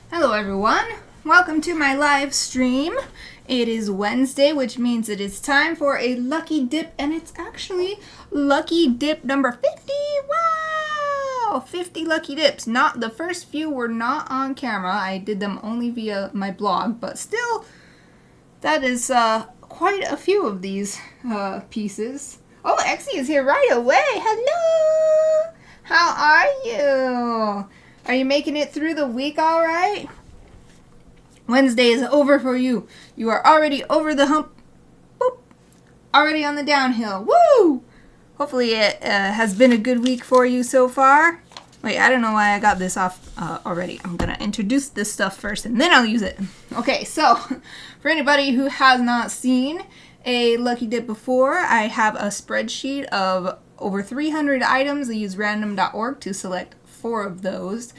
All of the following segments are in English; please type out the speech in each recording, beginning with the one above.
Hello everyone, welcome to my live stream. It is Wednesday, which means it is time for a lucky dip, and it's actually lucky dip number 50. Wow, 50 lucky dips. Not the first few were not on camera. I did them only via my blog, but still that is quite a few of these pieces. Oh, Exie is here right away. Hello, how are you? Are you making it through the week all right? Wednesday is over for you. You are already over the hump. Boop. Already on the downhill. Woo! Hopefully it has been a good week for you so far. Wait, I don't know why I got this off already. I'm going to introduce this stuff first and then I'll use it. Okay, so for anybody who has not seen a lucky dip before, I have a spreadsheet of over 300 items. I use random.org to select 4 of those,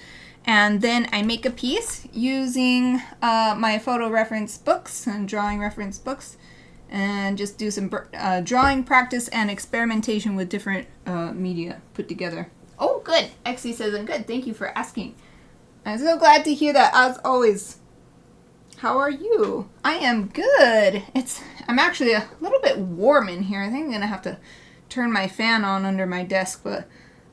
and then I make a piece using my photo reference books and drawing reference books, and just do some drawing practice and experimentation with different media put together. Oh, good. Exie says I'm good. Thank you for asking. I'm so glad to hear that, as always. How are you? I am good. I'm actually a little bit warm in here. I think I'm gonna have to turn my fan on under my desk, but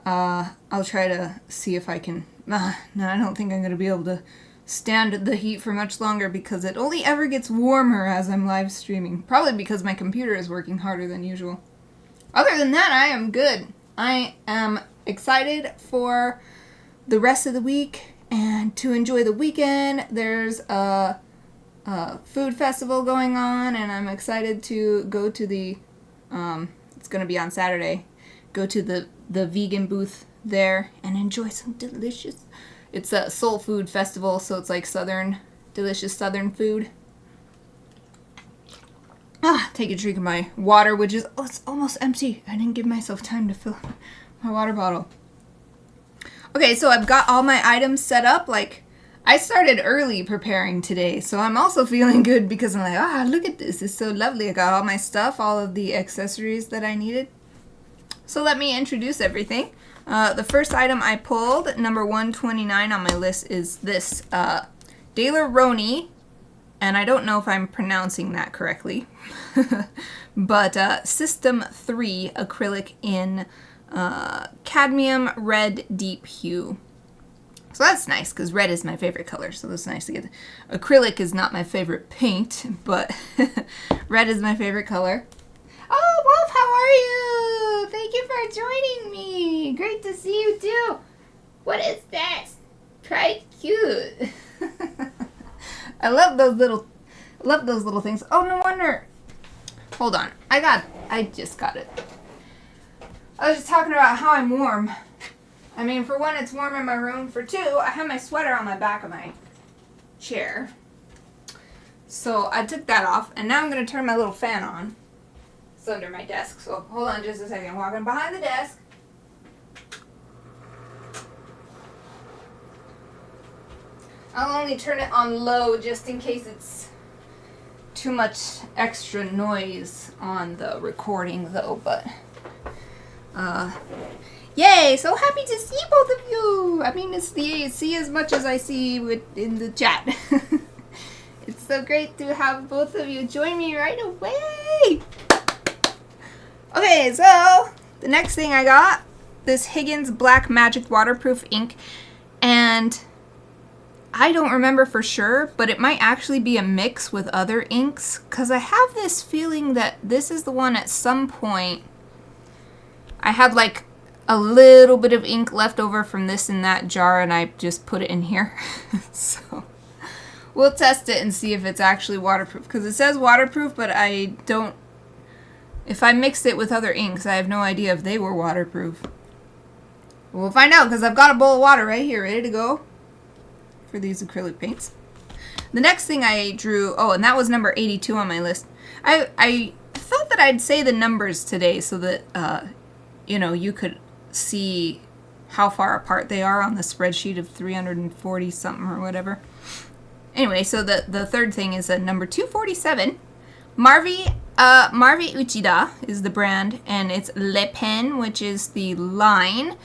I'll try to see if I can. No, I don't think I'm going to be able to stand the heat for much longer because it only ever gets warmer as I'm live streaming. Probably because my computer is working harder than usual. Other than that, I am good. I am excited for the rest of the week and to enjoy the weekend. There's a food festival going on, and I'm excited to go to the, it's going to be on Saturday, go to the vegan booth there and enjoy some delicious, it's a soul food festival, so it's like delicious southern food. Take a drink of my water, which is, it's almost empty. I didn't give myself time to fill my water bottle. Okay, so I've got all my items set up. Like, I started early preparing today, so I'm also feeling good because I'm like, look at this, it's so lovely. I got all my stuff, all of the accessories that I needed. So let me introduce everything. The first item I pulled, number 129 on my list, is this Daler-Rowney, and I don't know if I'm pronouncing that correctly, but System 3 acrylic in cadmium red deep hue. So that's nice because red is my favorite color, so that's nice to get. Acrylic is not my favorite paint, but red is my favorite color. Oh, Wolf, how are you? Thank you for joining me. Great to see you too. What is that? Quite cute. I love those little things. Oh, no wonder. Hold on. I just got it. I was just talking about how I'm warm. I mean, for one, it's warm in my room. For two, I have my sweater on the back of my chair. So I took that off, and now I'm going to turn my little fan on. It's under my desk, so hold on just a second. I'm walking behind the desk. I'll only turn it on low just in case it's too much extra noise on the recording though, but yay! So happy to see both of you! I mean, it's see as much as I see in the chat. It's so great to have both of you join me right away! Okay, so the next thing I got, this Higgins Black Magic Waterproof ink, and I don't remember for sure, but it might actually be a mix with other inks, because I have this feeling that this is the one at some point. I had like a little bit of ink left over from this in that jar, and I just put it in here. So we'll test it and see if it's actually waterproof, because it says waterproof, but I don't. If I mixed it with other inks, I have no idea if they were waterproof. We'll find out, because I've got a bowl of water right here ready to go for these acrylic paints. The next thing I drew, and that was number 82 on my list. I thought that I'd say the numbers today so that, you could see how far apart they are on the spreadsheet of 340 something or whatever. Anyway, so the third thing is number 247. Marvi Uchida is the brand, and it's Le Pen, which is the line,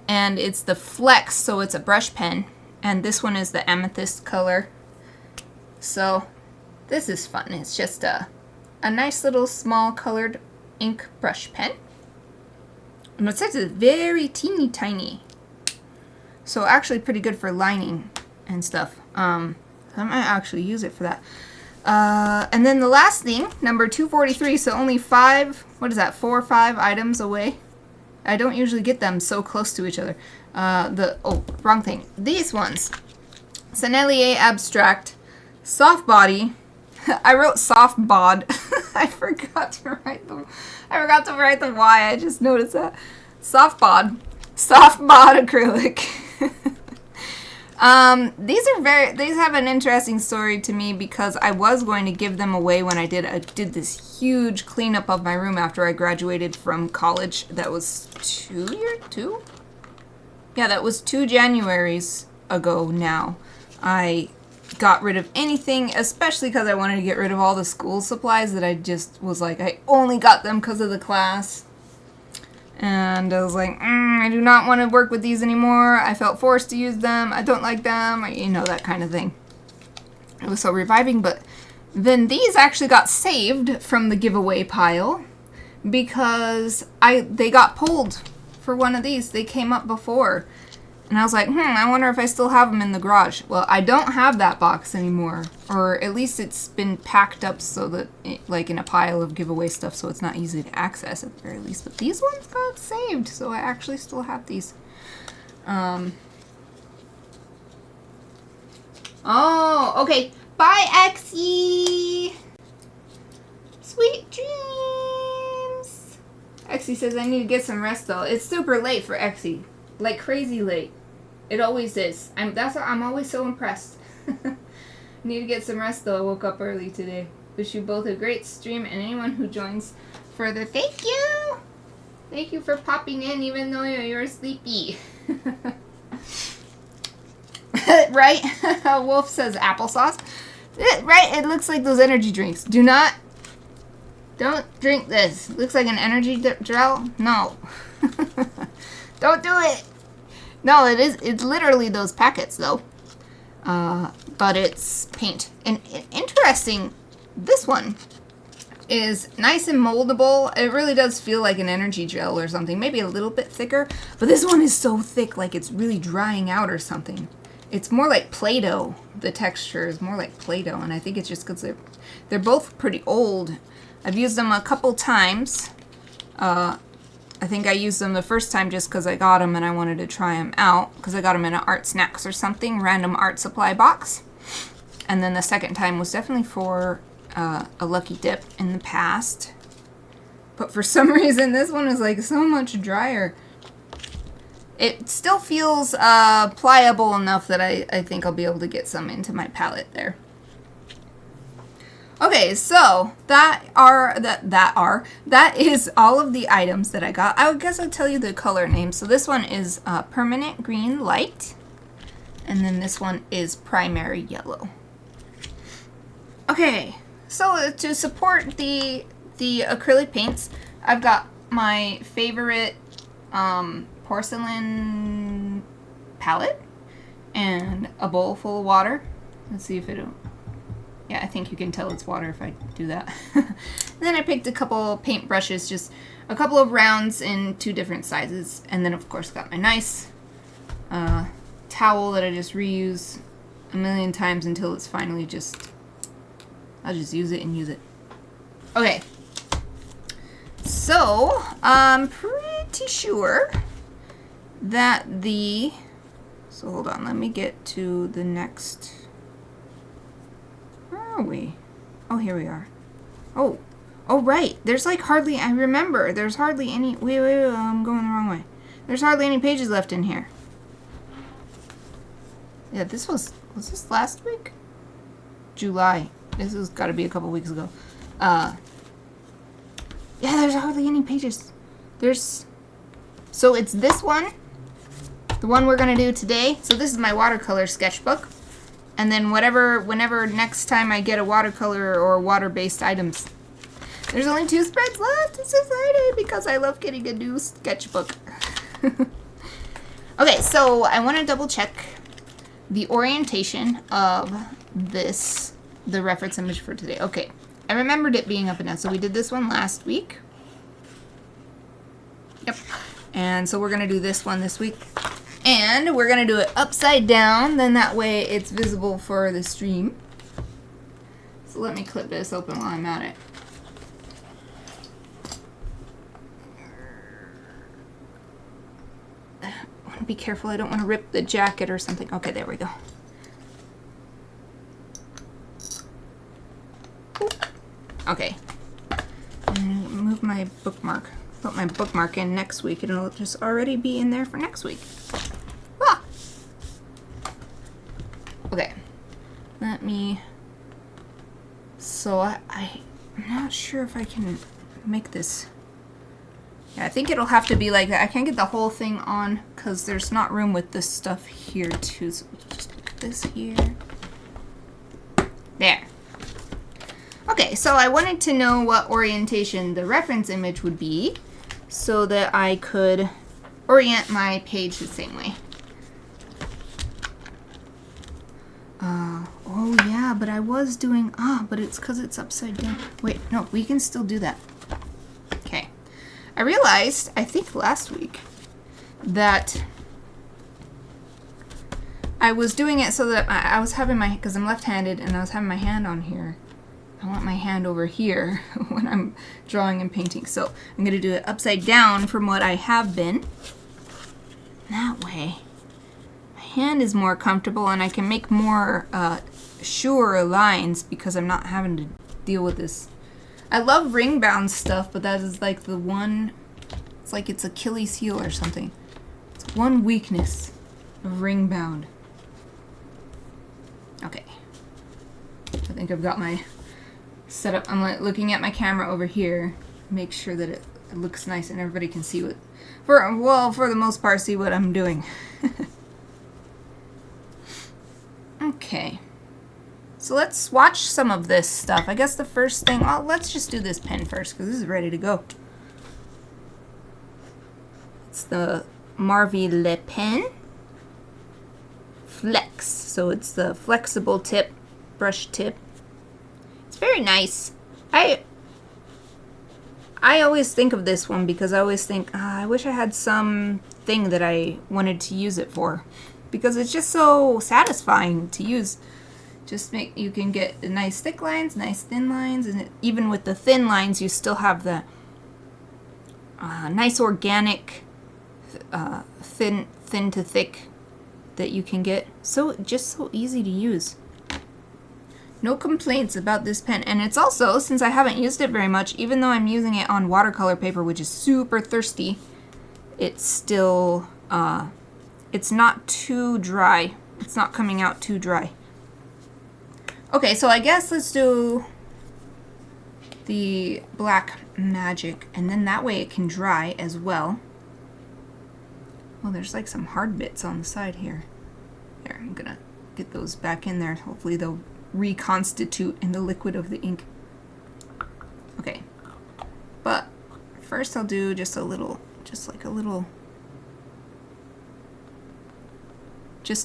and it's the Flex, so it's a brush pen. And this one is the amethyst color. So this is fun. It's just a nice little small colored ink brush pen. And it says it's very teeny tiny. So actually pretty good for lining and stuff. I might actually use it for that. And then the last thing, number 243, so only 4 or 5 items away. I don't usually get them so close to each other. Wrong thing. These ones. Sennelier Abstract, Soft Body. I wrote Soft Bod. I forgot to write the Y. I just noticed that. Soft Bod Acrylic. These have an interesting story to me because I was going to give them away when I did this huge cleanup of my room after I graduated from college. That was 2? Yeah, that was 2 Januaries ago now. I got rid of anything, especially because I wanted to get rid of all the school supplies that I just was like, I only got them because of the class. And I was like, I do not want to work with these anymore. I felt forced to use them. I don't like them. You know, that kind of thing. It was so reviving. But then these actually got saved from the giveaway pile because they got pulled for one of these. They came up before. And I was like, I wonder if I still have them in the garage. Well, I don't have that box anymore. Or at least it's been packed up so that, like in a pile of giveaway stuff, so it's not easy to access at the very least. But these ones got saved, so I actually still have these. Oh, okay. Bye, Exie! Sweet dreams! Exie says I need to get some rest, though. It's super late for Exie. Like, crazy late. It always is. I'm always so impressed. Need to get some rest though. I woke up early today. Wish you both a great stream and anyone who joins further. Thank you! Thank you for popping in even though you're sleepy. Right? Wolf says applesauce. Right? It looks like those energy drinks. Don't drink this. Looks like an energy gel. No. Don't do it. No, it's literally those packets, though. But it's paint. And interesting, this one is nice and moldable. It really does feel like an energy gel or something. Maybe a little bit thicker. But this one is so thick, like it's really drying out or something. It's more like Play-Doh. The texture is more like Play-Doh. And I think it's just because they're both pretty old. I've used them a couple times. I think I used them the first time just because I got them and I wanted to try them out. Because I got them in an Art Snacks or something, random art supply box. And then the second time was definitely for a Lucky Dip in the past. But for some reason, this one is like so much drier. It still feels pliable enough that I think I'll be able to get some into my palette there. Okay, so that is all of the items that I got. I guess I'll tell you the color names. So this one is Permanent Green Light, and then this one is Primary Yellow. Okay, so to support the acrylic paints, I've got my favorite porcelain palette and a bowl full of water. Let's see if it'll... Yeah, I think you can tell it's water if I do that. Then I picked a couple paint brushes, just a couple of rounds in 2 different sizes. And then, of course, got my nice towel that I just reuse a million times until it's finally just... I'll just use it and use it. Okay. So, I'm pretty sure that So, hold on. Let me get to the next... Where are we? Oh, here we are. Oh, right. There's like hardly, I remember, there's hardly any, wait, I'm going the wrong way. There's hardly any pages left in here. Yeah, was this last week? July. This has got to be a couple weeks ago. Yeah, there's hardly any pages. So it's this one, the one we're going to do today. So this is my watercolor sketchbook. And then whenever next time I get a watercolor or water-based items. There's only 2 spreads left. It's exciting because I love getting a new sketchbook. Okay, so I want to double check the orientation of this, the reference image for today. Okay, I remembered it being up and down. So we did this one last week. Yep. And so we're going to do this one this week. And we're going to do it upside down. Then that way it's visible for the stream. So let me clip this open while I'm at it. I want to be careful. I don't want to rip the jacket or something. Okay, there we go. Okay. And move my bookmark. Put my bookmark in next week and it'll just already be in there for next week. Ah! Okay. Let me... So I'm not sure if I can make this... Yeah, I think it'll have to be like that. I can't get the whole thing on because there's not room with this stuff here too. So we'll just put this here. There. Okay, so I wanted to know what orientation the reference image would be so that I could orient my page the same way. Oh yeah, but I was doing, but it's because it's upside down. Wait, no, we can still do that. Okay. I realized, I think last week, that I was doing it so that I was having my, because I'm left-handed and I was having my hand on here. I want my hand over here when I'm drawing and painting. So I'm going to do it upside down from what I have been. That way, my hand is more comfortable and I can make more surer lines because I'm not having to deal with this. I love ring bound stuff, but that is like the one, it's like it's Achilles heel or something. It's one weakness of ring bound. Okay. I think I've got my setup. I'm looking at my camera over here. Make sure that it looks nice and everybody can see what, for the most part, see what I'm doing. Okay. So let's swatch some of this stuff. I guess the first thing, well, let's just do this pen first because this is ready to go. It's the Marvy Le Pen Flex. So it's the flexible tip, brush tip. It's very nice. I always think of this one because I always think, I wish I had some thing that I wanted to use it for because it's just so satisfying to use. Just you can get nice thick lines, nice thin lines, and even with the thin lines, you still have the nice organic thin to thick that you can get. So just so easy to use. No complaints about this pen. And it's also, since I haven't used it very much, even though I'm using it on watercolor paper, which is super thirsty, it's still, it's not too dry. It's not coming out too dry. Okay, so I guess let's do the Black Magic, and then that way it can dry as well. Well, there's like some hard bits on the side here. There, I'm gonna get those back in there. Hopefully they'll reconstitute in the liquid of the ink. Okay, but first I'll do just a little, just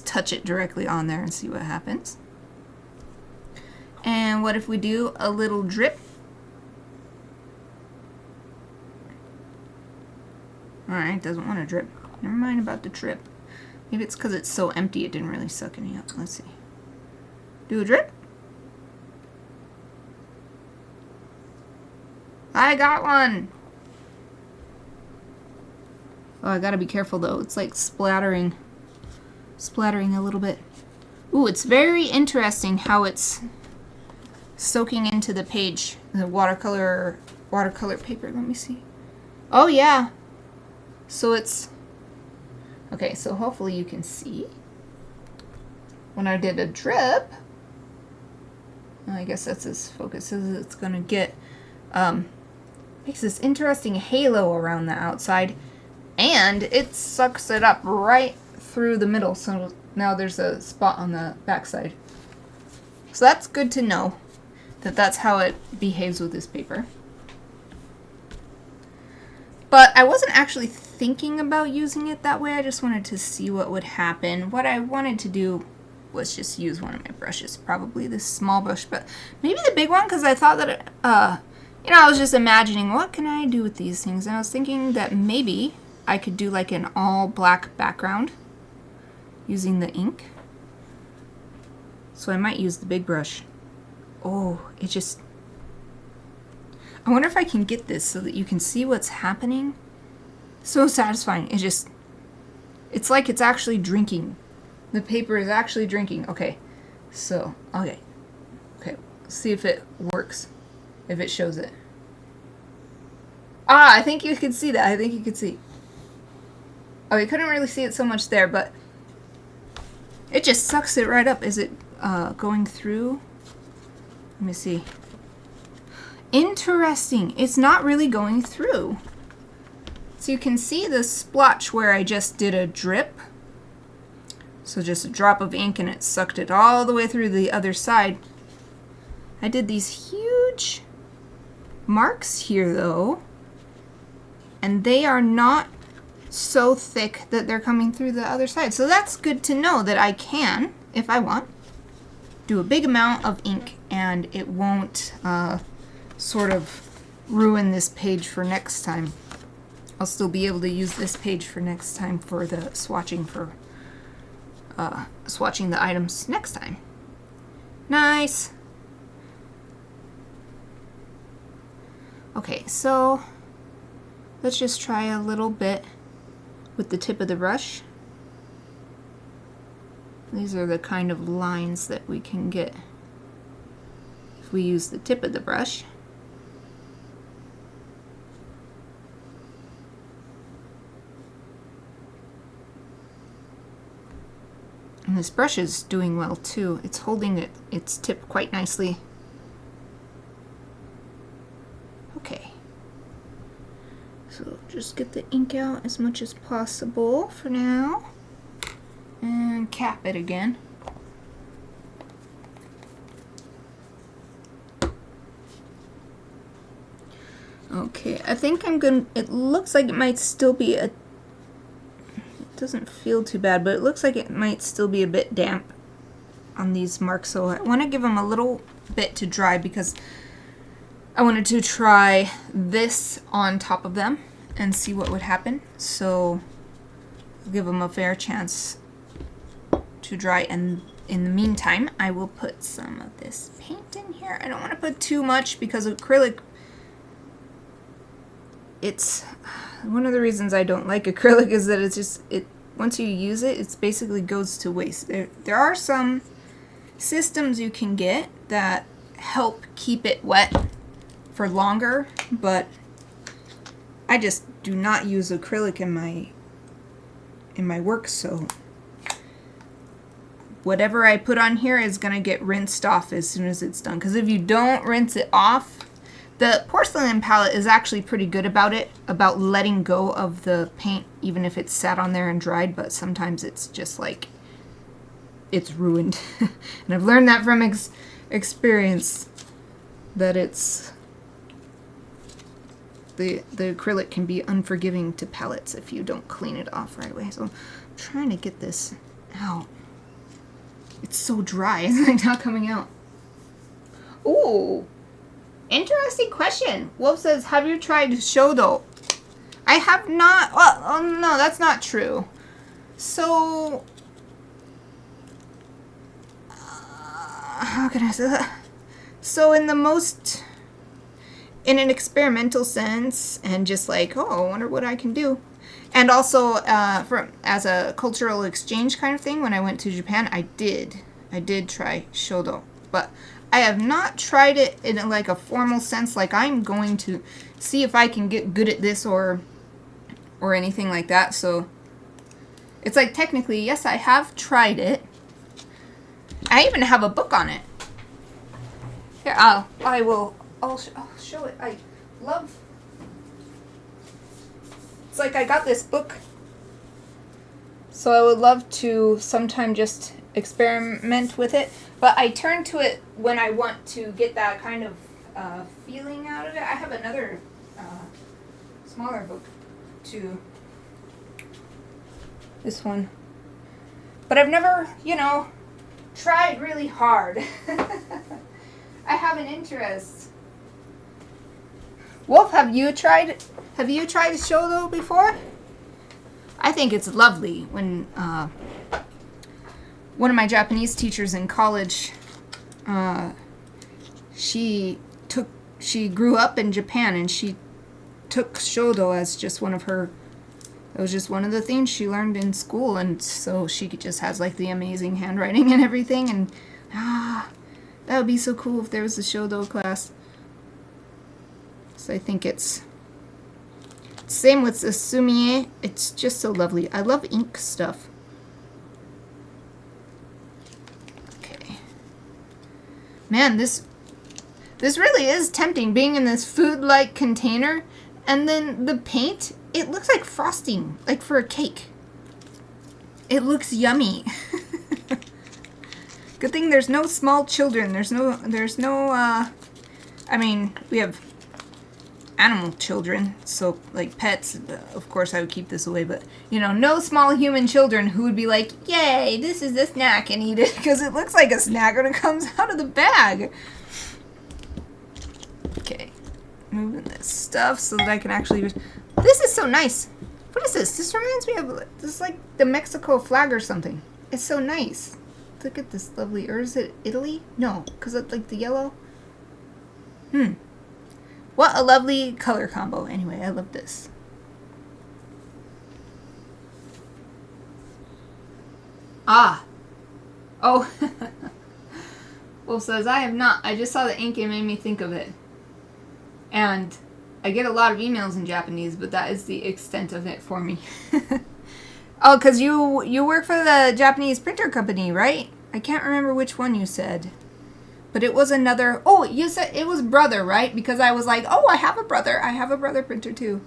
touch it directly on there and see what happens. And what if we do a little drip? Alright, doesn't want to drip. Never mind about the drip. Maybe it's because it's so empty it didn't really suck any up. Let's see. Do a drip. I got one! Oh, I gotta be careful though. It's like splattering a little bit. Ooh, it's very interesting how it's soaking into the page, the watercolor paper. Let me see. Oh yeah. So it's okay. So hopefully you can see when I did a drip. I guess that's as focused as it's gonna get. Makes this interesting halo around the outside, and it sucks it up right through the middle. So now there's a spot on the backside. So that's good to know. That's how it behaves with this paper. But I wasn't actually thinking about using it that way. I just wanted to see what would happen. What I wanted to do let's just use one of my brushes, probably this small brush, but maybe the big one, because I thought that, you know, I was just imagining, what can I do with these things? And I was thinking that maybe I could do like an all black background using the ink. So I might use the big brush. Oh, it just... I wonder if I can get this so that you can see what's happening. So satisfying. It just... It's like it's actually drinking. The paper is actually drinking. Okay. So, okay. Okay. Let's see if it works. If it shows it. Ah, I think you can see that. I think you can see. Oh, you couldn't really see it so much there, but it just sucks it right up. Is it going through? Let me see. Interesting. It's not really going through. So you can see the splotch where I just did a drip. So just a drop of ink and it sucked it all the way through the other side. I did these huge marks here though, and they are not so thick that they're coming through the other side. So that's good to know that I can, if I want, do a big amount of ink and it won't sort of ruin this page for next time. I'll still be able to use this page for next time for the swatching swatching the items next time. Nice. Okay, so let's just try a little bit with the tip of the brush. These are the kind of lines that we can get if we use the tip of the brush. And this brush is doing well too. It's holding its tip quite nicely. Okay. So just get the ink out as much as possible for now. And cap it again. Okay, I think I'm gonna, it looks like it might still be a, it doesn't feel too bad, but it looks like it might still be a bit damp on these marks. So I want to give them a little bit to dry because I wanted to try this on top of them and see what would happen. So I'll give them a fair chance to dry, and in the meantime I will put some of this paint in here. I don't want to put too much because acrylic, it's one of the reasons I don't like acrylic is that it's just, it once you use it, it basically goes to waste. There are some systems you can get that help keep it wet for longer, but I just do not use acrylic in my work, so whatever I put on here is gonna get rinsed off as soon as it's done, because if you don't rinse it off, the porcelain palette is actually pretty good about it, about letting go of the paint even if it's sat on there and dried, but sometimes it's just like, it's ruined. And I've learned that from experience, that it's, the acrylic can be unforgiving to palettes if you don't clean it off right away. So I'm trying to get this out. It's so dry, it's like not coming out. Ooh. Interesting question. Wolf says, have you tried shodo? I have not. Well, oh no, that's not true. So, how can I say that? So in an experimental sense, and just like, oh, I wonder what I can do. And also, as a cultural exchange kind of thing, when I went to Japan, I did try shodo, but I have not tried it in like a formal sense, like I'm going to see if I can get good at this or anything like that. So it's like, technically, yes, I have tried it. I even have a book on it. Here, I'll show it. I love, it's like I got this book, so I would love to sometime just experiment with it, but I turn to it when I want to get that kind of feeling out of it. I have another smaller book too, this one, but I've never, you know, tried really hard. I have an interest. Wolf, have you tried shodo before? I think it's lovely. When one of my Japanese teachers in college, she grew up in Japan, and she took shodo as just one of her. It was just one of the things she learned in school, and so she just has like the amazing handwriting and everything. And that would be so cool if there was a shodo class. So I think it's same with the sumie. It's just so lovely. I love ink stuff. Okay. Man, this really is tempting, being in this food-like container, and then the paint, it looks like frosting, like for a cake. It looks yummy. Good thing there's no small children. There's no I mean, we have animal children, so like pets, of course I would keep this away, but you know, no small human children who would be like, yay, this is a snack, and eat it, because it looks like a snack when it comes out of the bag. Okay, moving this stuff so that I can actually use. This is so nice. What is this? This reminds me of, this is like the Mexico flag or something. It's so nice. Look at this lovely, or is it Italy? No, because it's like the yellow. What a lovely color combo. Anyway, I love this. Ah. Oh. Wolf says, I have not. I just saw the ink and it made me think of it. And I get a lot of emails in Japanese, but that is the extent of it for me. Oh, because you work for the Japanese printer company, right? I can't remember which one you said. But it was another... Oh, you said it was brother, right? Because I was like, oh, I have a brother. I have a brother printer, too.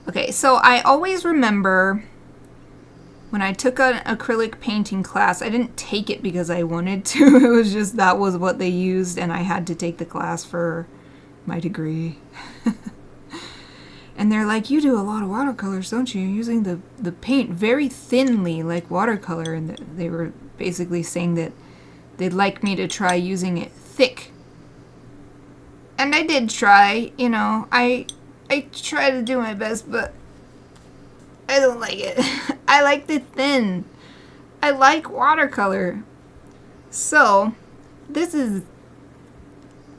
Okay, so I always remember when I took an acrylic painting class. I didn't take it because I wanted to. It was just that was what they used, and I had to take the class for my degree. And they're like, you do a lot of watercolors, don't you? You're using the paint very thinly, like watercolor. And they were basically saying that they'd like me to try using it thick. And I did try, you know. I try to do my best, but I don't like it. I like the thin. I like watercolor. So, this is...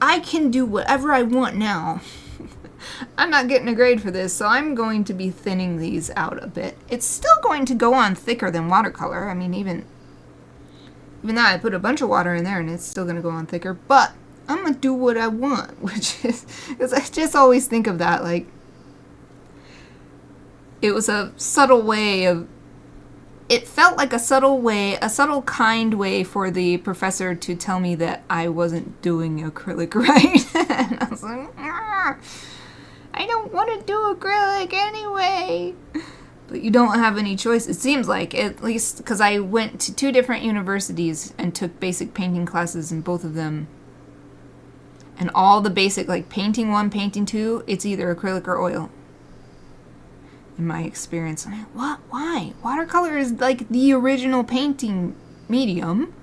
I can do whatever I want now. I'm not getting a grade for this, so I'm going to be thinning these out a bit. It's still going to go on thicker than watercolor. I mean, even though I put a bunch of water in there, and it's still going to go on thicker. But I'm going to do what I want, which is... Because I just always think of that, like... It was a subtle way of... It felt like a subtle way, a subtle, kind way for the professor to tell me that I wasn't doing acrylic right. And I was like, I don't want to do acrylic anyway. But you don't have any choice, it seems like, at least because I went to 2 different universities and took basic painting classes in both of them. And all the basic, like painting 1, painting 2, it's either acrylic or oil. In my experience. I'm like, what? Why? Watercolor is like the original painting medium.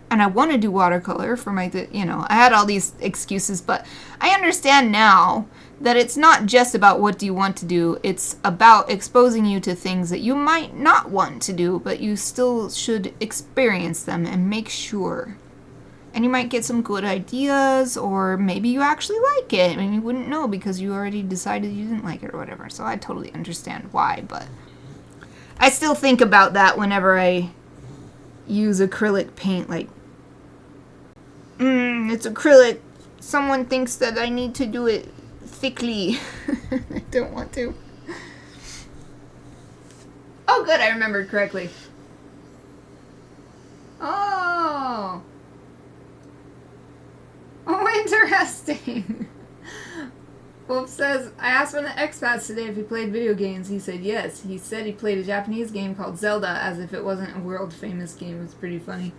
And I want to do watercolor for my, you know, I had all these excuses, but I understand now that it's not just about what do you want to do. It's about exposing you to things that you might not want to do, but you still should experience them and make sure. And you might get some good ideas, or maybe you actually like it, and you wouldn't know because you already decided you didn't like it or whatever. So I totally understand why, but I still think about that whenever I use acrylic paint, like, it's acrylic. Someone thinks that I need to do it thickly. I don't want to. Oh, good, I remembered correctly. Oh, interesting. Wolf says, I asked one of the expats today if he played video games. He said yes. He said he played a Japanese game called Zelda as if it wasn't a world-famous game. It was pretty funny.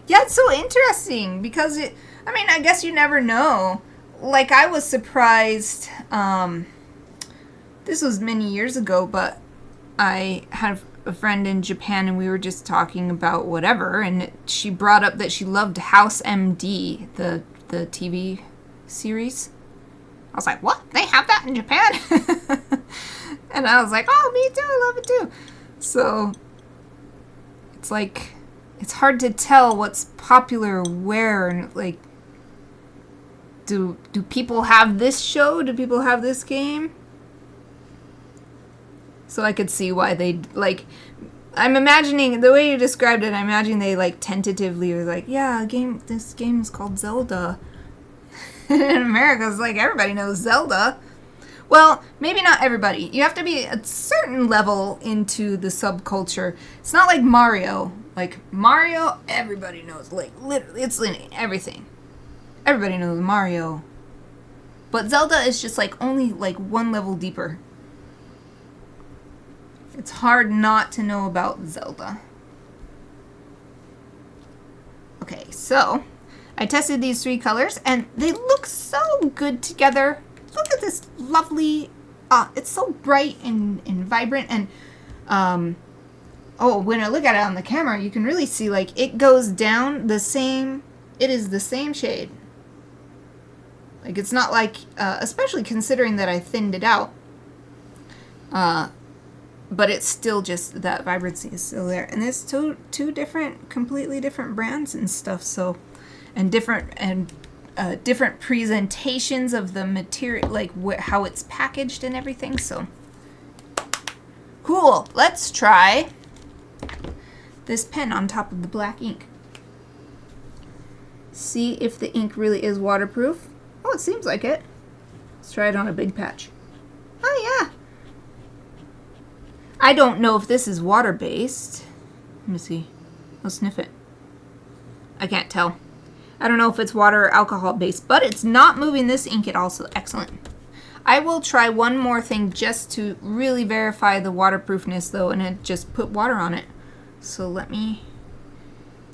Yeah, it's so interesting because it... I mean, I guess you never know. Like, I was surprised... this was many years ago, but I had a friend in Japan, and we were just talking about whatever, and she brought up that she loved House MD, the TV series. I was like, what? They have that in Japan? And I was like, oh, me too, I love it too. So it's like, it's hard to tell what's popular where, and like, do people have this show? Do people have this game? So I could see why they'd, like, I'm imagining, the way you described it, I imagine they, like, tentatively were like, yeah, this game is called Zelda. In America, it's like, everybody knows Zelda. Well, maybe not everybody. You have to be a certain level into the subculture. It's not like Mario. Like, Mario, everybody knows. Like, literally, it's in everything. Everybody knows Mario. But Zelda is just, like, only, like, one level deeper. It's hard not to know about Zelda. Okay, so I tested these 3 colors, and they look so good together. Look at this lovely, it's so bright and vibrant, and, oh, when I look at it on the camera, you can really see, like, it goes down the same, it is the same shade. Like, it's not like, especially considering that I thinned it out, but it's still just, that vibrancy is still there. And there's two different, completely different brands and stuff, so, and different presentations of the material, like how it's packaged and everything, so. Cool, let's try this pen on top of the black ink. See if the ink really is waterproof. Oh, it seems like it. Let's try it on a big patch. Oh yeah. I don't know if this is water-based. Let me see. I'll sniff it. I can't tell. I don't know if it's water or alcohol-based, but it's not moving this ink at all, so excellent. I will try one more thing just to really verify the waterproofness, though, and then just put water on it. So let me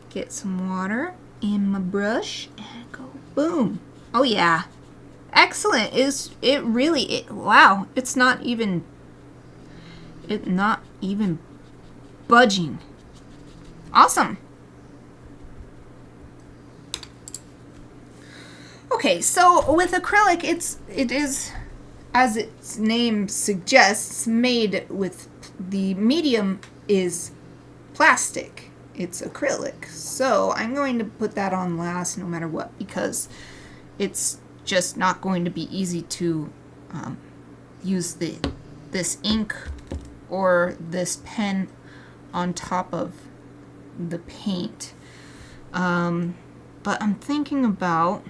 get some water in my brush and go boom. Oh, yeah. Excellent. Wow. It's not even budging. Awesome. Okay, so with acrylic, it is, as its name suggests, made with, the medium is plastic. It's acrylic. So I'm going to put that on last no matter what, because it's just not going to be easy to use this ink or this pen on top of the paint. But I'm thinking about,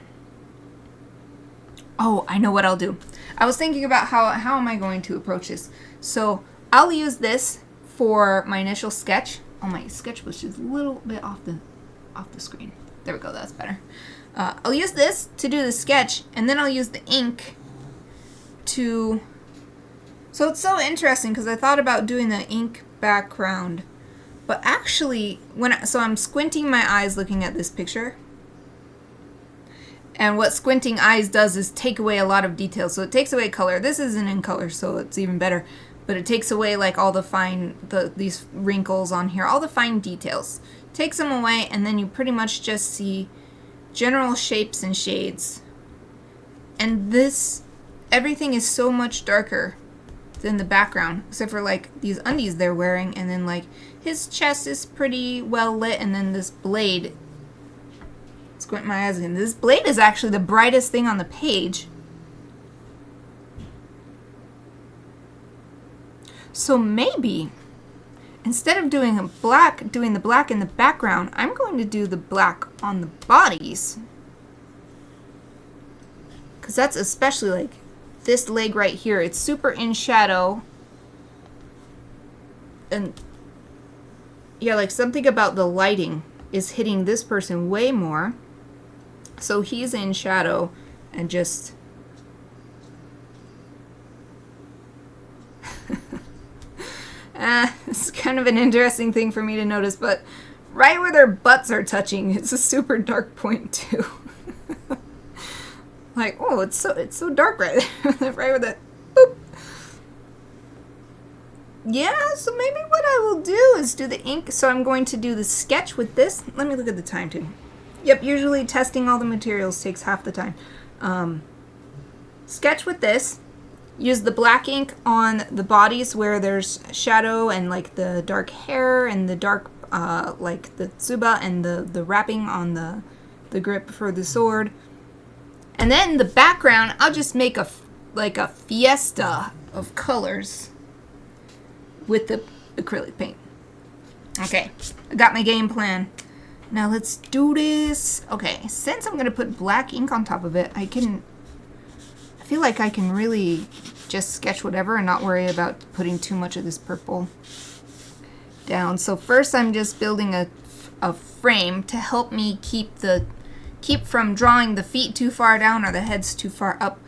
oh, I know what I'll do. I was thinking about how am I going to approach this. So I'll use this for my initial sketch. Oh, my sketch was just a little bit off the screen. There we go, that's better. I'll use this to do the sketch, and then I'll use the ink to... So it's so interesting because I thought about doing the ink background, but actually, so I'm squinting my eyes looking at this picture, and what squinting eyes does is take away a lot of details. So it takes away color. This isn't in color, so it's even better, but it takes away like all the fine, these wrinkles on here, all the fine details. Takes them away, and then you pretty much just see general shapes and shades. And this, everything is so much darker than the background, except for like these undies they're wearing, and then like his chest is pretty well lit, and then this blade, squint my eyes again, this blade is actually the brightest thing on the page. So maybe instead of doing the black in the background, I'm going to do the black on the bodies, because that's especially like this leg right here, it's super in shadow, and yeah, like something about the lighting is hitting this person way more, so he's in shadow, and just it's kind of an interesting thing for me to notice, but right where their butts are touching, it's a super dark point too. Like, oh, it's so dark right there, right where that, boop. yeah, so maybe what I will do is do the ink. So I'm going to do the sketch with this. Let me look at the time too. Yep, usually testing all the materials takes half the time. Sketch with this. Use the black ink on the bodies where there's shadow and like the dark hair and the dark, like the tsuba and the wrapping on the grip for the sword. And then the background, I'll just make a fiesta of colors with the acrylic paint. Okay, I got my game plan. Now let's do this. Okay, since I'm gonna put black ink on top of it, I feel like I can really just sketch whatever and not worry about putting too much of this purple down. So first I'm just building a frame to help me keep from drawing the feet too far down or the heads too far up.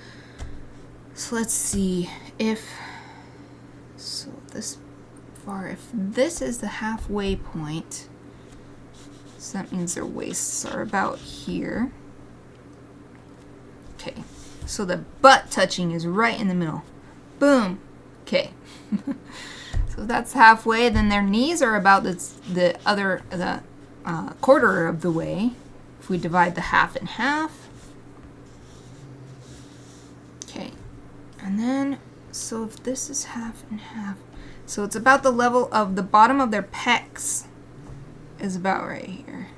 So let's see if this is the halfway point, so that means their waists are about here. Okay, so the butt touching is right in the middle. Boom. Okay. So that's halfway. Then their knees are about the quarter of the way. If we divide the half in half. Okay. And then, so if this is half and half, so it's about the level of the bottom of their pecs is about right here.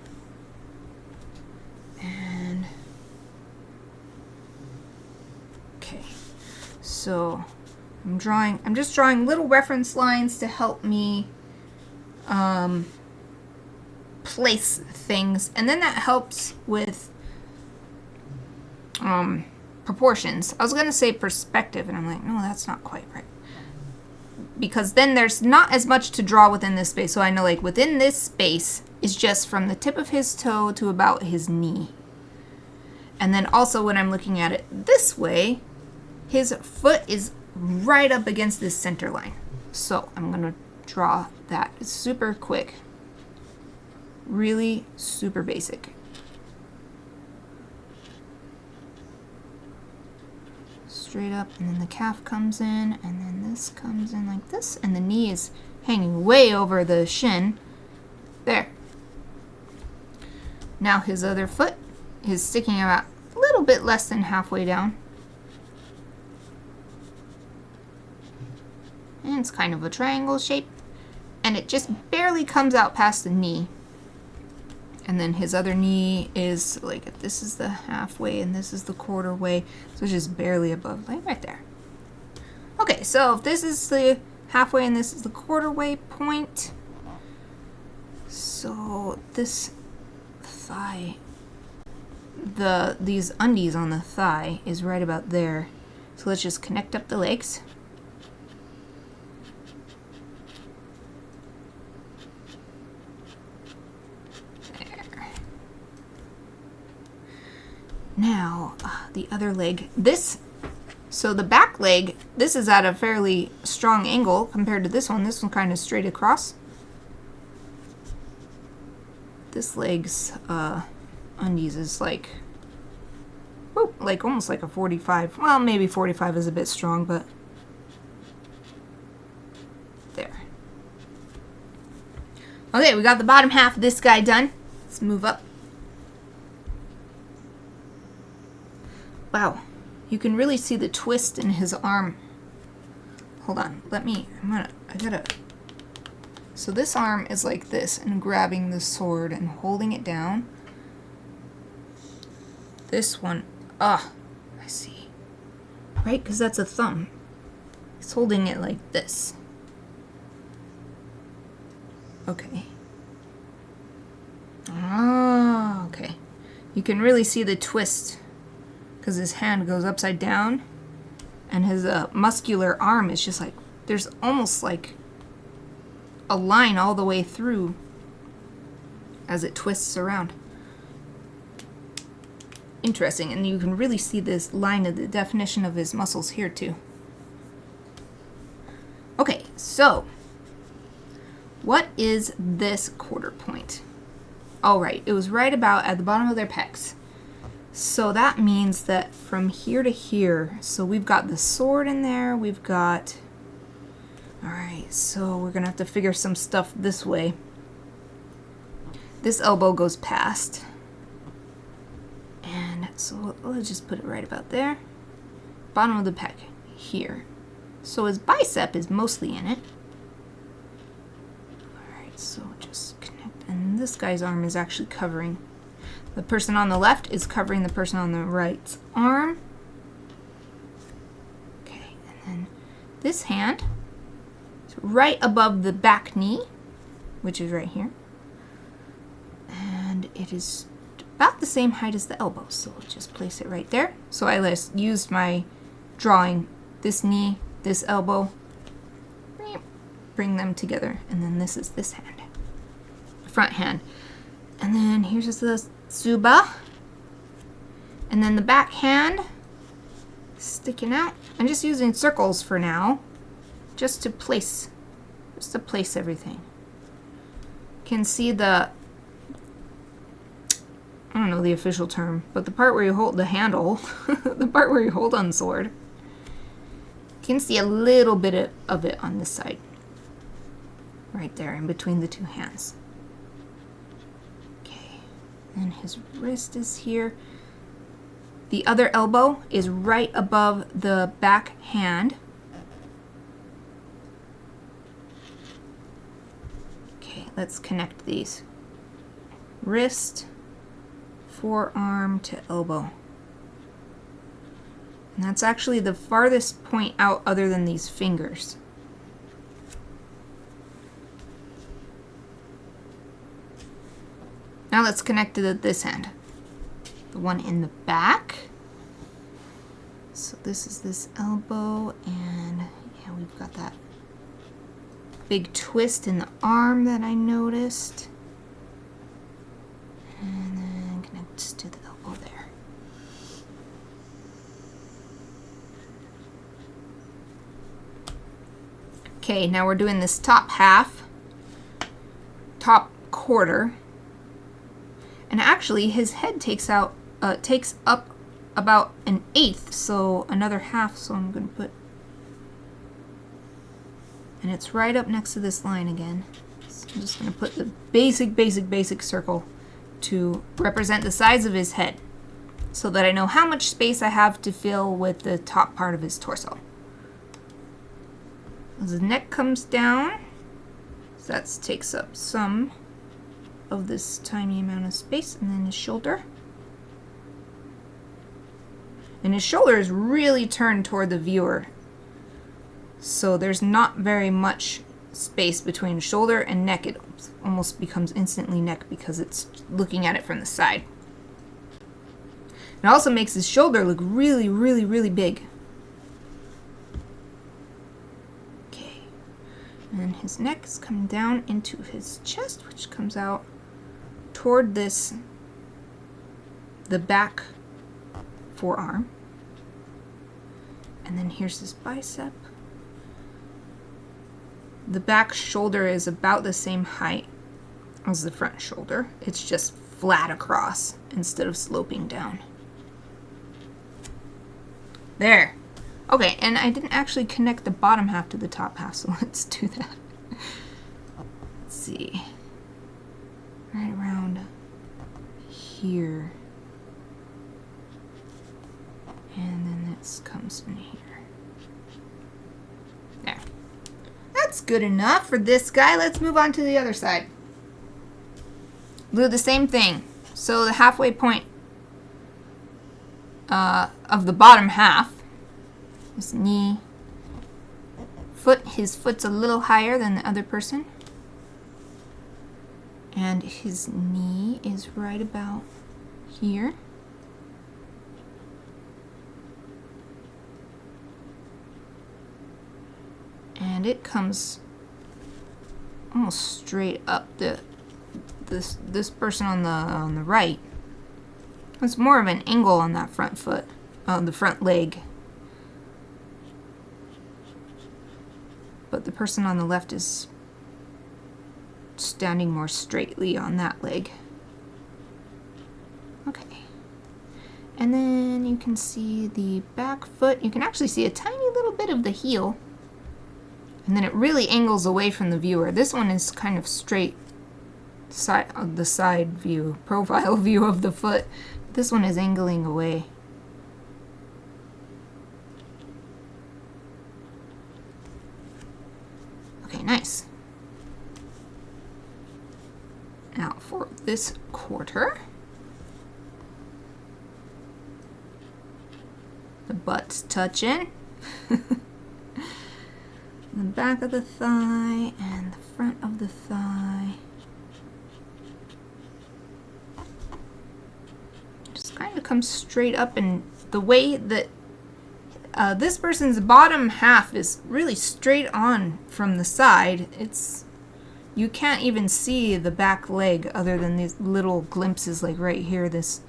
And, okay. So I'm just drawing little reference lines to help me place things, and then that helps with proportions. I was gonna say perspective, and I'm like, no, that's not quite right, because then there's not as much to draw within this space. So I know, like, within this space is just from the tip of his toe to about his knee. And then also when I'm looking at it this way, his foot is right up against this center line. So I'm gonna draw that. It's super quick, really super basic. Straight up, and then the calf comes in, and then this comes in like this, and the knee is hanging way over the shin. There. Now his other foot is sticking about a little bit less than halfway down. And it's kind of a triangle shape, and it just barely comes out past the knee. And then his other knee is like, this is the halfway and this is the quarter way, so it's just barely above, like right there. Okay, so if this is the halfway and this is the quarter way point, so this thigh, these undies on the thigh is right about there. So let's just connect up the legs. Now, the other leg, so the back leg, this is at a fairly strong angle compared to this one. This one kind of straight across. This leg's undies is like, whoop, like almost like a 45. Well, maybe 45 is a bit strong, but there. Okay, we got the bottom half of this guy done. Let's move up. Wow, you can really see the twist in his arm. Hold on, so this arm is like this and grabbing the sword and holding it down. This one, I see. Right, because that's a thumb. He's holding it like this. Okay. Ah, okay. You can really see the twist, because his hand goes upside down, and his muscular arm is just like, there's almost like a line all the way through as it twists around. Interesting, and you can really see this line of the definition of his muscles here too. Okay, so what is this quarter point? All right, it was right about at the bottom of their pecs. So that means that from here to here, so we've got the sword in there, we've got, Alright, so we're gonna have to figure some stuff this way. This elbow goes past. And so let's just put it right about there. Bottom of the pec, here. So his bicep is mostly in it. Alright, so just connect. And this guy's arm is actually covering. The person on the left is covering the person on the right's arm. Okay, and then this hand is right above the back knee, which is right here. And it is about the same height as the elbow, so we'll just place it right there. So I just used my drawing, this knee, this elbow, bring them together, and then this is this hand, front hand. And then here's just the Tsuba, and then the back hand sticking out. I'm just using circles for now, just to place everything. You can see the, I don't know the official term, but the part where you hold the handle, the part where you hold on the sword, you can see a little bit of it on this side. Right there, in between the two hands. Okay, and his wrist is here. The other elbow is right above the back hand. Okay, let's connect these. Wrist, forearm to elbow. And that's actually the farthest point out other than these fingers. Now let's connect to this hand. The one in the back. So this is this elbow, and yeah, we've got that big twist in the arm that I noticed. And then connects to the elbow there. Okay, now we're doing this top half, top quarter. And actually his head takes up about an eighth, so another half, so I'm going to put, and it's right up next to this line again. So I'm just going to put the basic circle to represent the size of his head, so that I know how much space I have to fill with the top part of his torso. As the neck comes down, so that takes up some of this tiny amount of space, and then his shoulder. And his shoulder is really turned toward the viewer, so there's not very much space between shoulder and neck. It almost becomes instantly neck because it's looking at it from the side. It also makes his shoulder look really big. Okay, and his neck is coming down into his chest, which comes out toward this, the back forearm. And then here's his bicep. The back shoulder is about the same height as the front shoulder. It's just flat across instead of sloping down. There. Okay, and I didn't actually connect the bottom half to the top half, so let's do that. Let's see. Right around here. And then this comes in here. There. That's good enough for this guy. Let's move on to the other side. Do the same thing. So the halfway point of the bottom half, his knee, his foot's a little higher than the other person. And his knee is right about here. And it comes almost straight up this person on the right. It's more of an angle on that front foot, the front leg. But the person on the left is standing more straightly on that leg. Okay. And then you can see the back foot. You can actually see a tiny little bit of the heel And then it really angles away from the viewer. This one is kind of straight, the side view, profile view of the foot. This one is angling away. Okay, nice. Now for this quarter. The butt's touching. The back of the thigh and the front of the thigh. Just kind of comes straight up, and the way that this person's bottom half is really straight on from the side. You can't even see the back leg other than these little glimpses, like right here, the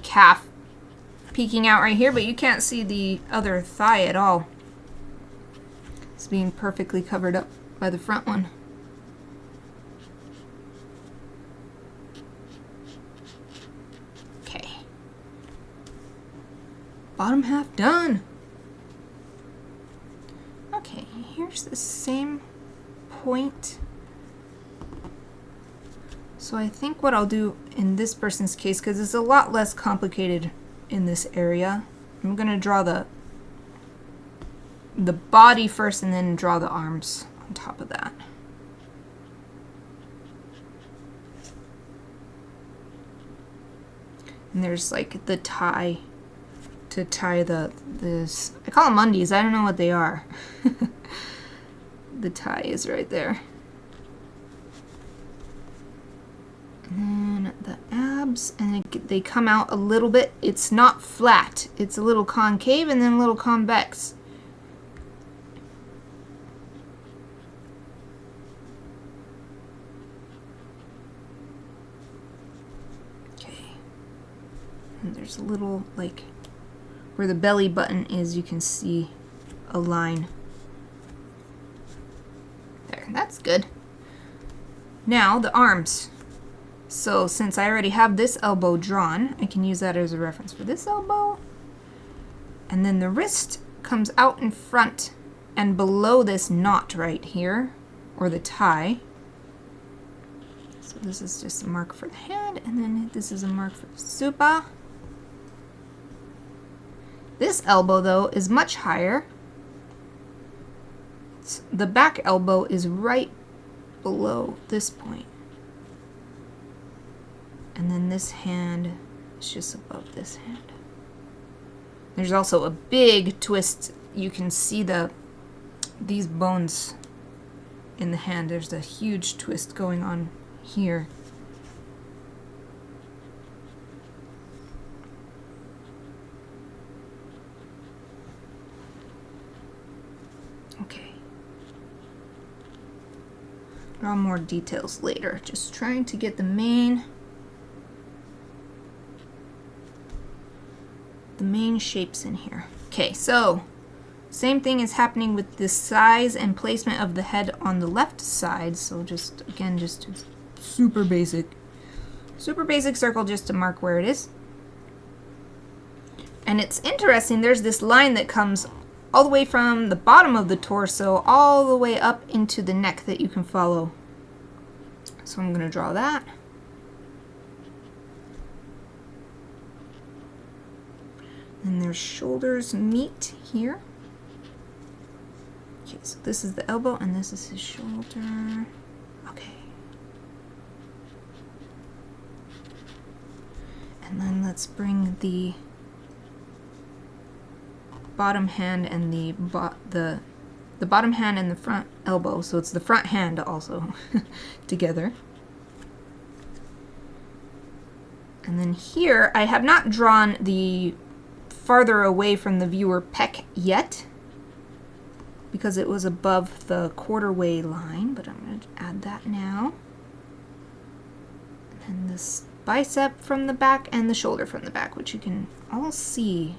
calf peeking out right here, but you can't see the other thigh at all. It's being perfectly covered up by the front one. Okay. Bottom half done. Okay, here's the same point. So I think what I'll do in this person's case, because it's a lot less complicated in this area, I'm going to draw the body first and then draw the arms on top of that. And there's like the tie to tie this, I call them undies, I don't know what they are. The tie is right there. And then the abs, and they come out a little bit. It's not flat, it's a little concave and then a little convex. And there's a little, like, where the belly button is, you can see a line. There, that's good. Now, the arms. So, since I already have this elbow drawn, I can use that as a reference for this elbow. And then the wrist comes out in front and below this knot right here, or the tie. So this is just a mark for the hand, and then this is a mark for the supa. This elbow, though, is much higher. The back elbow is right below this point. And then this hand is just above this hand. There's also a big twist. You can see these bones in the hand. There's a huge twist going on here. Okay. Draw more details later. Just trying to get the main shapes in here. Okay, so same thing is happening with the size and placement of the head on the left side. So just, again, just super basic circle just to mark where it is. And it's interesting, there's this line that comes all the way from the bottom of the torso all the way up into the neck that you can follow. So I'm going to draw that. And their shoulders meet here. Okay, so this is the elbow and this is his shoulder. Okay. And then let's bring the bottom hand and the bottom hand and the front elbow, so it's the front hand also, together. And then here, I have not drawn the farther away from the viewer pec yet, because it was above the quarter-way line, but I'm going to add that now. And this bicep from the back and the shoulder from the back, which you can all see.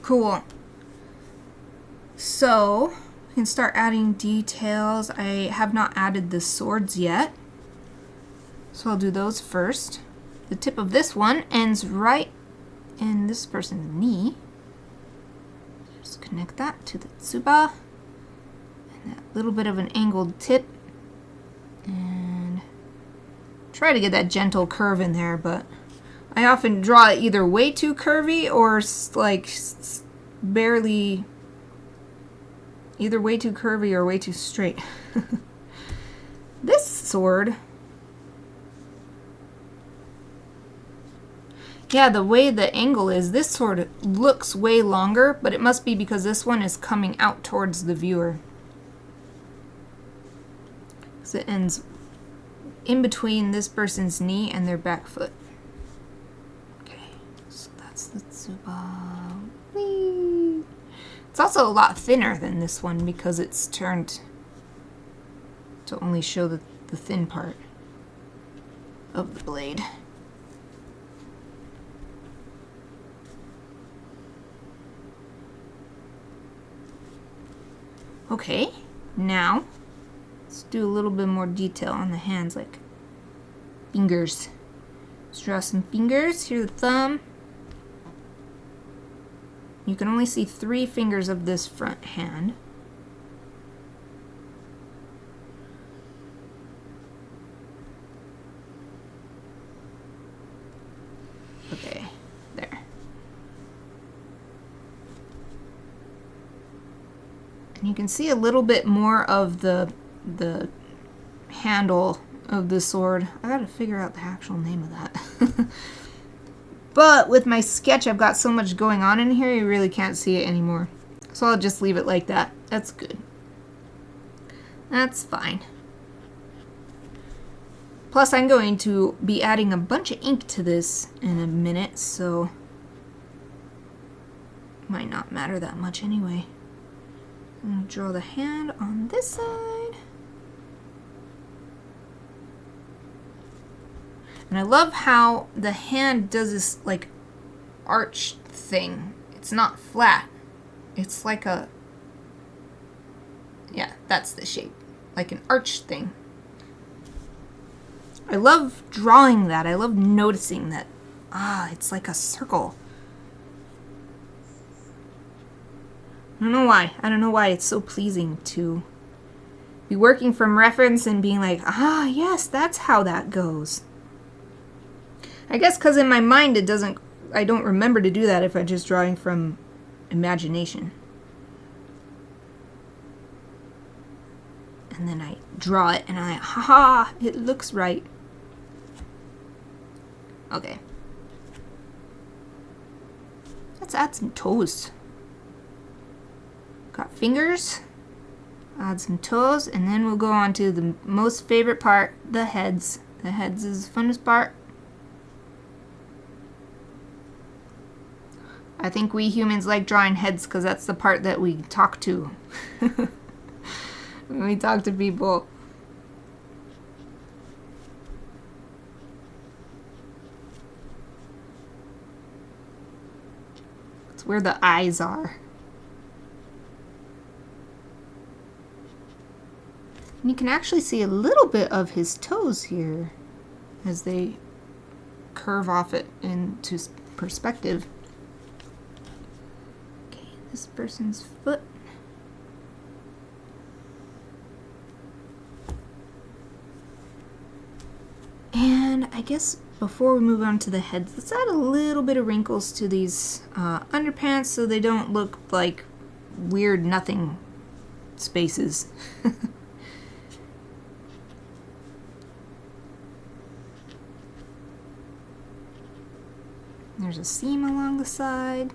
Cool. So, we can start adding details. I have not added the swords yet. So I'll do those first. The tip of this one ends right in this person's knee. Just connect that to the tsuba. And that little bit of an angled tip. And try to get that gentle curve in there, but I often draw it either way too curvy or like barely, either way too curvy or way too straight. This sword, yeah, the way the angle is, this sword looks way longer, but it must be because this one is coming out towards the viewer. So it ends in between this person's knee and their back foot. Okay, so that's the tsuba. Whee! It's also a lot thinner than this one because it's turned to only show the thin part of the blade. Okay, now let's do a little bit more detail on the hands, like fingers. Let's draw some fingers. Here's the thumb. You can only see 3 fingers of this front hand. Okay, there. And you can see a little bit more of the handle of the sword. I gotta figure out the actual name of that. But with my sketch, I've got so much going on in here, you really can't see it anymore. So I'll just leave it like that. That's good. That's fine. Plus, I'm going to be adding a bunch of ink to this in a minute, so it might not matter that much anyway. I'm going to draw the hand on this side. And I love how the hand does this like arch thing. It's not flat. It's like a, yeah, that's the shape. Like an arch thing. I love drawing that. I love noticing that, it's like a circle. I don't know why. I don't know why it's so pleasing to be working from reference and being like, yes, that's how that goes. I guess because in my mind I don't remember to do that if I'm just drawing from imagination. And then I draw it and it looks right. Okay. Let's add some toes. Got fingers. Add some toes, and then we'll go on to the most favorite part, the heads. The heads is the funnest part. I think we humans like drawing heads because that's the part that we talk to. When we talk to people. It's where the eyes are. And you can actually see a little bit of his toes here as they curve off it into perspective. Okay, this person's foot. And I guess before we move on to the heads, let's add a little bit of wrinkles to these underpants so they don't look like weird nothing spaces. There's a seam along the side.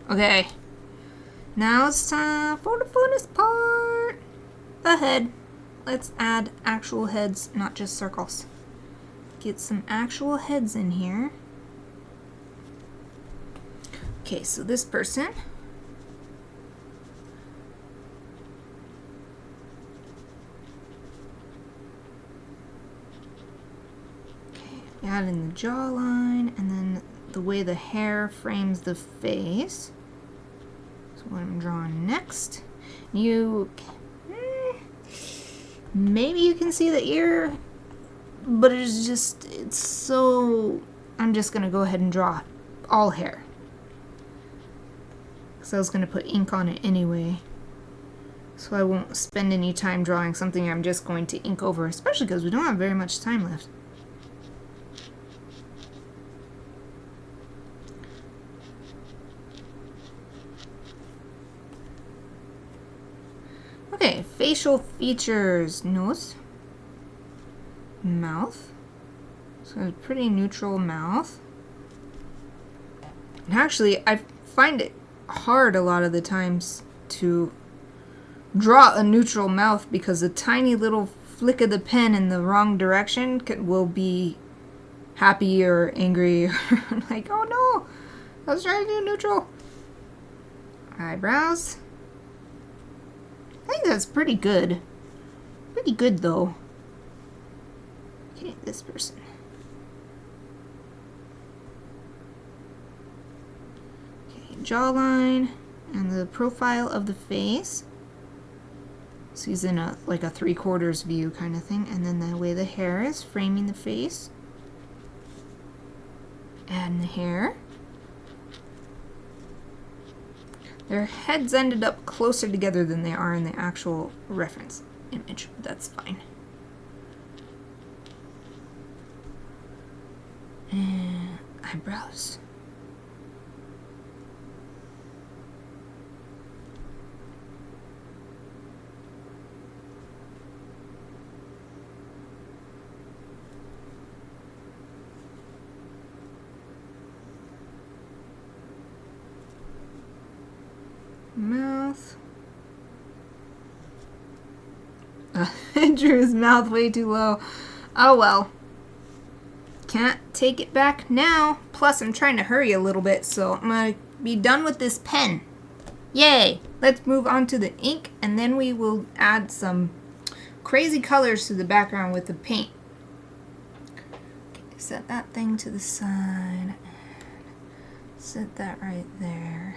Okay, now it's time for the funnest part, the head. Let's add actual heads, not just circles. Get some actual heads in here. Okay, so this person. Okay, add in the jawline, and then the way the hair frames the face. So what I'm drawing next. Maybe you can see the ear, but it's so, I'm just gonna go ahead and draw all hair. Because I was gonna put ink on it anyway. So I won't spend any time drawing something I'm just going to ink over, especially because we don't have very much time left. Okay, facial features. Nose. Mouth. So a pretty neutral mouth. And actually, I find it hard a lot of the times to draw a neutral mouth because a tiny little flick of the pen in the wrong direction will be happy or angry. Or like, oh no, I was trying to do neutral. Eyebrows. I think that's pretty good. Pretty good though. Okay, this person. Okay, jawline and the profile of the face. So he's in like a 3/4 view kind of thing, and then the way the hair is framing the face. Add the hair. Their heads ended up closer together than they are in the actual reference image, but that's fine. And eyebrows. Mouth. I drew his mouth way too low. Oh well. Can't take it back now. Plus, I'm trying to hurry a little bit, so I'm going to be done with this pen. Yay! Let's move on to the ink, and then we will add some crazy colors to the background with the paint. Okay, set that thing to the side. Set that right there.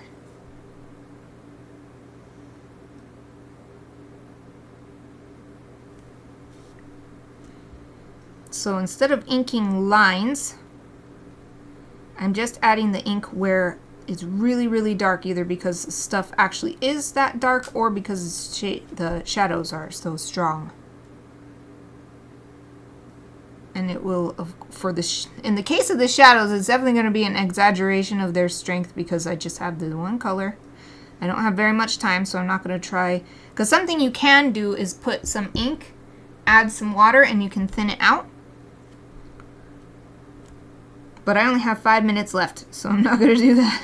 So instead of inking lines, I'm just adding the ink where it's really, really dark, either because stuff actually is that dark or because the shadows are so strong. And it will, in the case of the shadows, it's definitely going to be an exaggeration of their strength because I just have the one color. I don't have very much time, so I'm not going to try. Because something you can do is put some ink, add some water, and you can thin it out. But I only have 5 minutes left, so I'm not going to do that.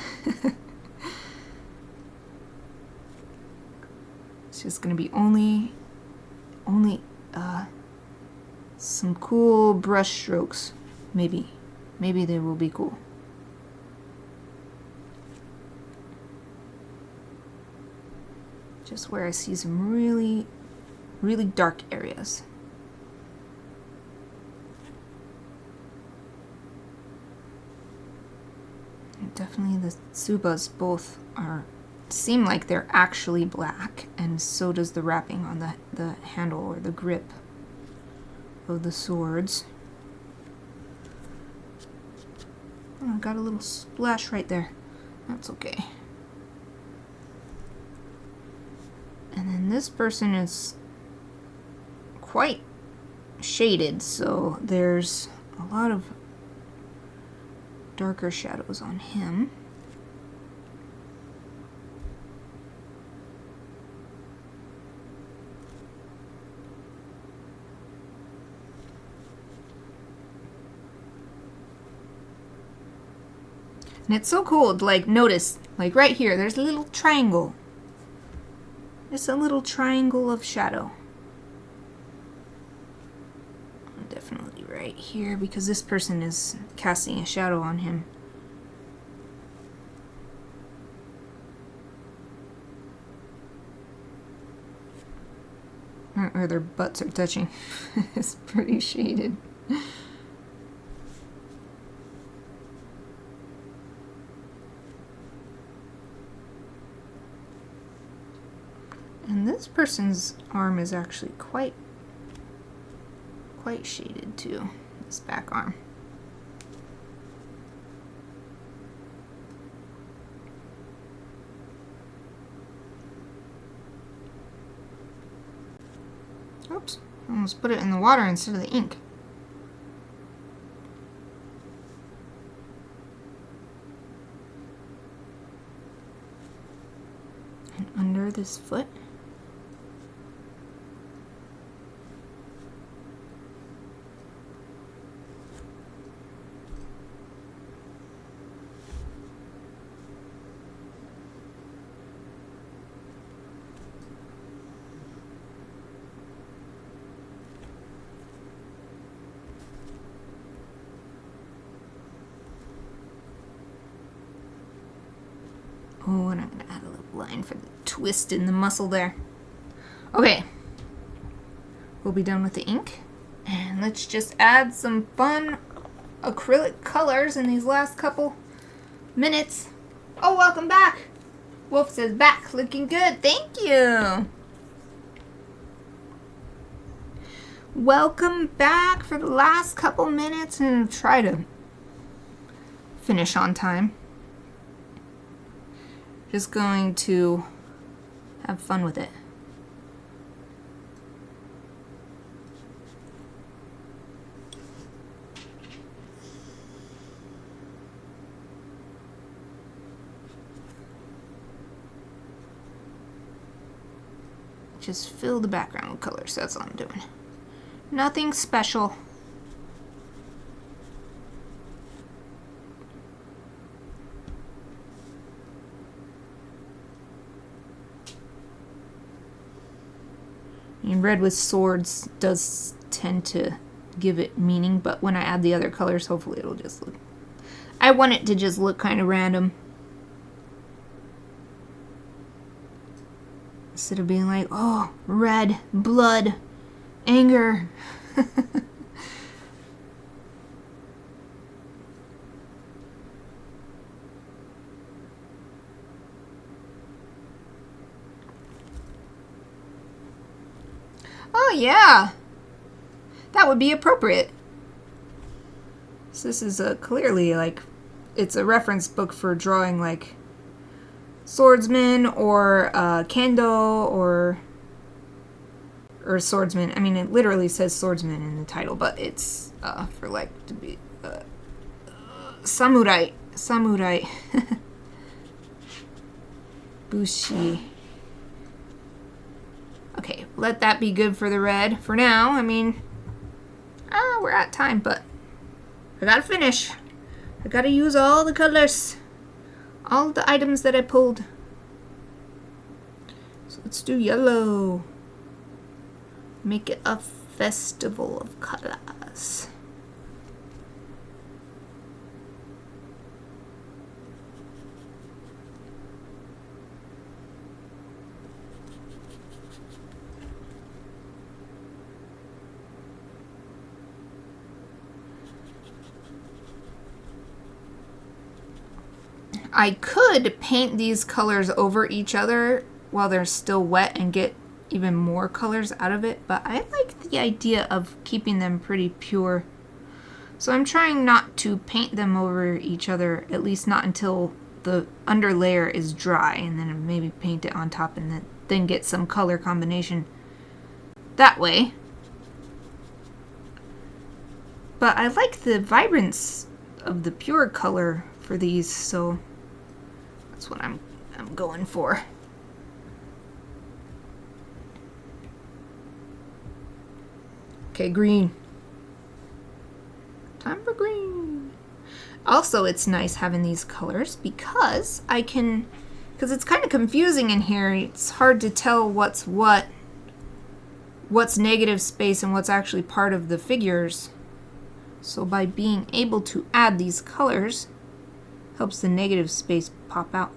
It's just going to be only some cool brush strokes. Maybe they will be cool. Just where I see some really, really dark areas. Definitely the Tsubas both seem like they're actually black, and so does the wrapping on the handle or the grip of the swords. Oh, I got a little splash right there. That's okay. And then this person is quite shaded, so there's a lot of darker shadows on him. And it's so cool to like notice, like right here, there's a little triangle. Just a little triangle of shadow. Definitely right here because this person is casting a shadow on him. where their butts are touching. It's pretty shaded. And this person's arm is actually quite shaded too, this back arm. Oops, I almost put it in the water instead of the ink. And under this foot. Oh, and I'm going to add a little line for the twist in the muscle there. Okay. We'll be done with the ink. And let's just add some fun acrylic colors in these last couple minutes. Oh, welcome back. Wolf says back, looking good. Thank you. Welcome back for the last couple minutes and try to finish on time. Just going to have fun with it. Just fill the background with colors. That's all I'm doing. Nothing special. And red with swords does tend to give it meaning, but when I add the other colors, hopefully it'll just look... I want it to just look kind of random. Instead of being like, oh, red, blood, anger. Oh, yeah. That would be appropriate. So this is clearly like, it's a reference book for drawing like swordsmen or kendo or swordsman. I mean, it literally says swordsman in the title, but it's for like to be samurai. Bushi. Okay, let that be good for the red for now. I mean, we're at time, but I gotta finish. I gotta use all the colors. All the items that I pulled. So let's do yellow. Make it a festival of colors. I could paint these colors over each other while they're still wet and get even more colors out of it, but I like the idea of keeping them pretty pure. So I'm trying not to paint them over each other, at least not until the under layer is dry, and then maybe paint it on top and then get some color combination that way. But I like the vibrance of the pure color for these, so that's what I'm going for. Okay, green. Time for green. Also, it's nice having these colors because because it's kind of confusing in here. It's hard to tell what's negative space and what's actually part of the figures. So by being able to add these colors, helps the negative space pop out.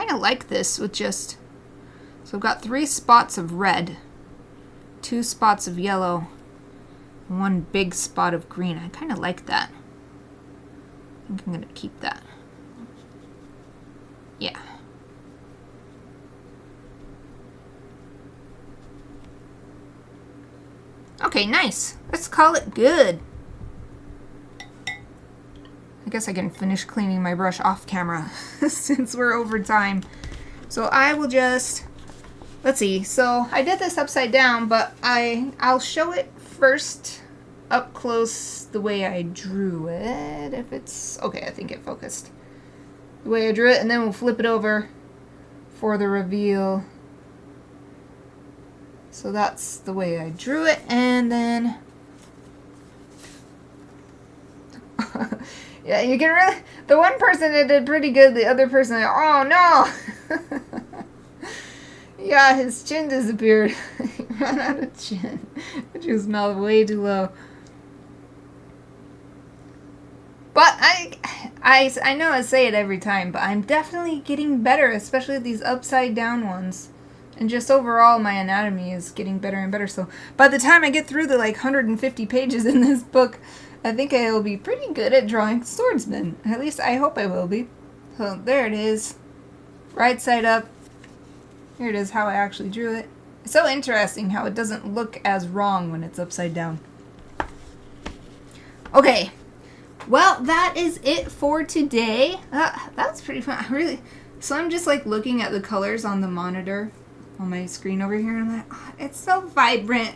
kind of like this with just, so I've got 3 spots of red, 2 spots of yellow, and 1 big spot of green. I kind of like that. I think I'm going to keep that. Yeah. Okay, nice. Let's call it good. I guess I can finish cleaning my brush off camera since we're over time. So I will just, let's see. So I did this upside down, but I'll show it first up close the way I drew it. If it's, okay, I think it focused. The way I drew it, and then we'll flip it over for the reveal. So that's the way I drew it, and then yeah, you can really, the one person that did pretty good, the other person, oh no! Yeah, his chin disappeared. He ran out of chin, which was not way too low. But I know I say it every time, but I'm definitely getting better, especially with these upside down ones. And just overall, my anatomy is getting better and better. So by the time I get through the like 150 pages in this book, I think I will be pretty good at drawing swordsmen. At least I hope I will be. So there it is. Right side up. Here it is how I actually drew it. It's so interesting how it doesn't look as wrong when it's upside down. Okay. Well, that is it for today. That's pretty fun. So I'm just like looking at the colors on the monitor on my screen over here, and I'm like, oh, it's so vibrant.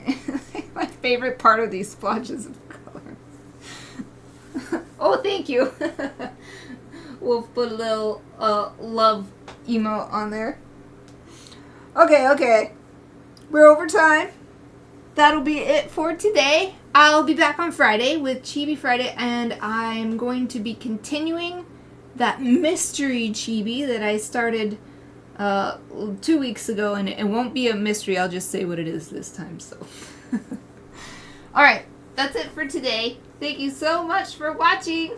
My favorite part of these splotches of color. Oh, thank you. We'll put a little love emote on there. Okay. We're over time. That'll be it for today. I'll be back on Friday with Chibi Friday, and I'm going to be continuing that mystery chibi that I started 2 weeks ago, and it won't be a mystery. I'll just say what it is this time. So, all right, that's it for today. Thank you so much for watching.